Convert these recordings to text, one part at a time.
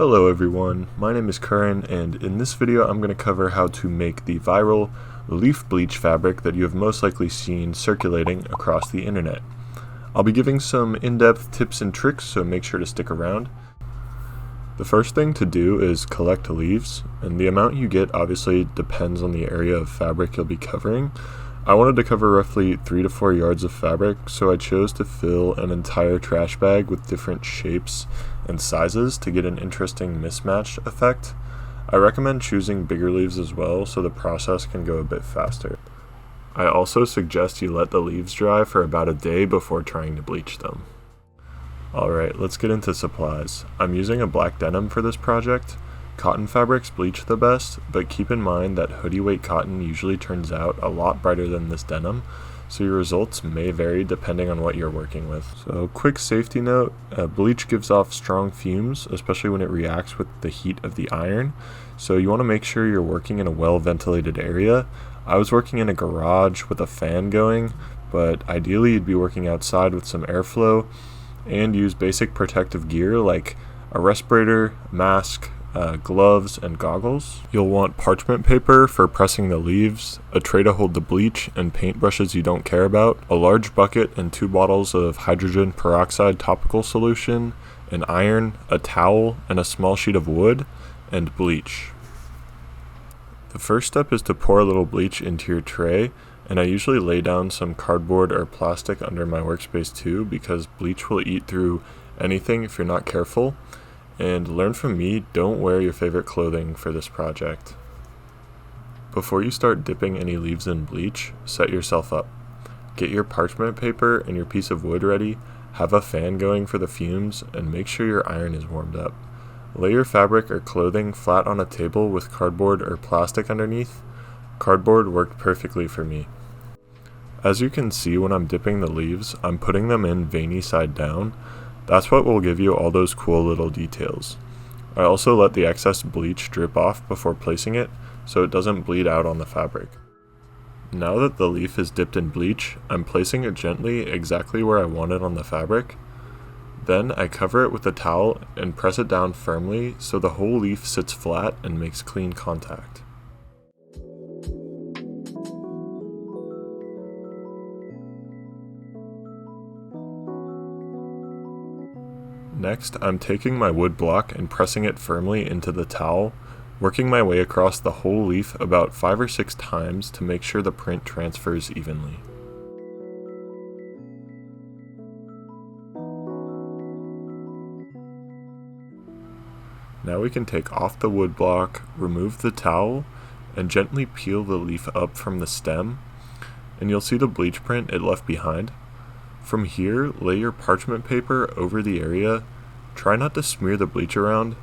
Hello everyone, my name is Curran, and in this video I'm going to cover how to make the viral leaf bleach fabric that you have most likely seen circulating across the internet. I'll be giving some in-depth tips and tricks, so make sure to stick around. The first thing to do is collect leaves, and the amount you get obviously depends on the area of fabric you'll be covering. I wanted to cover roughly 3 to 4 yards of fabric, so I chose to fill an entire trash bag with different shapes and sizes to get an interesting mismatch effect. I recommend choosing bigger leaves as well, so the process can go a bit faster. I also suggest you let the leaves dry for about a day before trying to bleach them. Alright, let's get into supplies. I'm using a black denim for this project. Cotton fabrics bleach the best, but keep in mind that hoodie weight cotton usually turns out a lot brighter than this denim, so your results may vary depending on what you're working with. So quick safety note, bleach gives off strong fumes, especially when it reacts with the heat of the iron, so you want to make sure you're working in a well ventilated area. I was working in a garage with a fan going, but ideally you'd be working outside with some airflow, and use basic protective gear like a respirator, mask, gloves, and goggles. You'll want parchment paper for pressing the leaves, a tray to hold the bleach and paintbrushes you don't care about, a large bucket and 2 bottles of hydrogen peroxide topical solution, an iron, a towel, and a small sheet of wood, and bleach. The first step is to pour a little bleach into your tray, and I usually lay down some cardboard or plastic under my workspace too, because bleach will eat through anything if you're not careful. And learn from me, don't wear your favorite clothing for this project. Before you start dipping any leaves in bleach, set yourself up. Get your parchment paper and your piece of wood ready, have a fan going for the fumes, and make sure your iron is warmed up. Lay your fabric or clothing flat on a table with cardboard or plastic underneath. Cardboard worked perfectly for me. As you can see, when I'm dipping the leaves, I'm putting them in veiny side down. That's what will give you all those cool little details. I also let the excess bleach drip off before placing it, so it doesn't bleed out on the fabric. Now that the leaf is dipped in bleach, I'm placing it gently exactly where I want it on the fabric. Then I cover it with a towel and press it down firmly so the whole leaf sits flat and makes clean contact. Next, I'm taking my wood block and pressing it firmly into the towel, working my way across the whole leaf about 5 or 6 times to make sure the print transfers evenly. Now we can take off the wood block, remove the towel, and gently peel the leaf up from the stem, and you'll see the bleach print it left behind. From here, lay your parchment paper over the area, try not to smear the bleach around,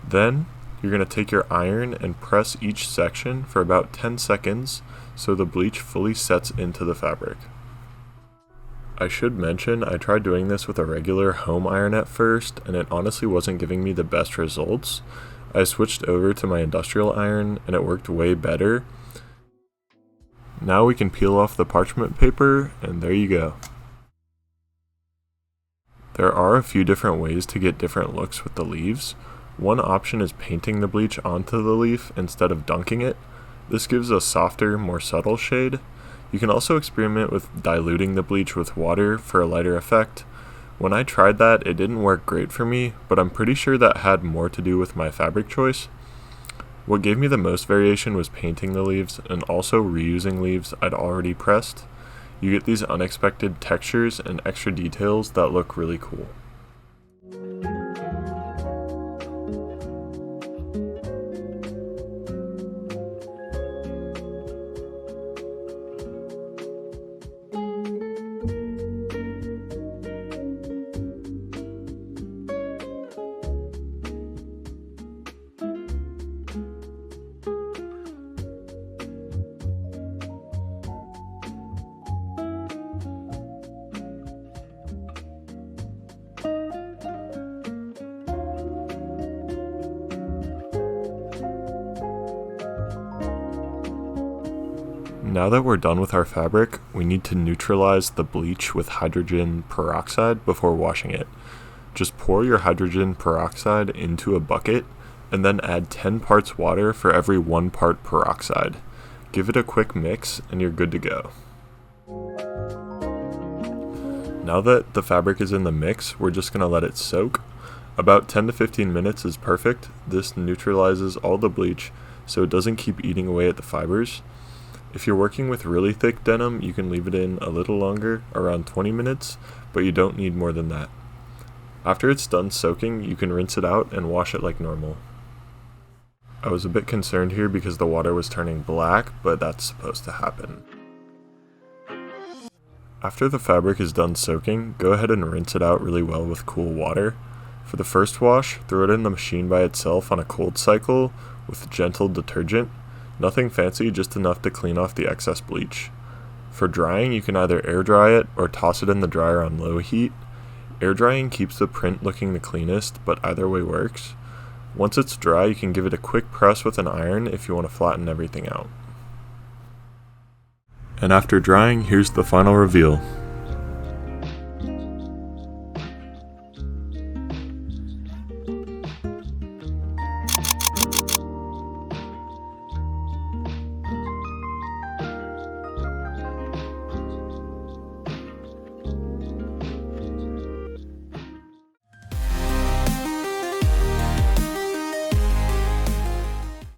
then you're going to take your iron and press each section for about 10 seconds so the bleach fully sets into the fabric. I should mention I tried doing this with a regular home iron at first, and it honestly wasn't giving me the best results. I switched over to my industrial iron and it worked way better. Now we can peel off the parchment paper, and there you go. There are a few different ways to get different looks with the leaves. One option is painting the bleach onto the leaf instead of dunking it. This gives a softer, more subtle shade. You can also experiment with diluting the bleach with water for a lighter effect. When I tried that, it didn't work great for me, but I'm pretty sure that had more to do with my fabric choice. What gave me the most variation was painting the leaves and also reusing leaves I'd already pressed. You get these unexpected textures and extra details that look really cool. Now that we're done with our fabric, we need to neutralize the bleach with hydrogen peroxide before washing it. Just pour your hydrogen peroxide into a bucket and then add 10 parts water for every 1 part peroxide. Give it a quick mix and you're good to go. Now that the fabric is in the mix, we're just going to let it soak. About 10 to 15 minutes is perfect. This neutralizes all the bleach so it doesn't keep eating away at the fibers. If you're working with really thick denim, you can leave it in a little longer, around 20 minutes, but you don't need more than that. After it's done soaking, you can rinse it out and wash it like normal. I was a bit concerned here because the water was turning black, but that's supposed to happen. After the fabric is done soaking, go ahead and rinse it out really well with cool water. For the first wash, throw it in the machine by itself on a cold cycle with gentle detergent. Nothing fancy, just enough to clean off the excess bleach. For drying, you can either air dry it or toss it in the dryer on low heat. Air drying keeps the print looking the cleanest, but either way works. Once it's dry, you can give it a quick press with an iron if you want to flatten everything out. And after drying, here's the final reveal.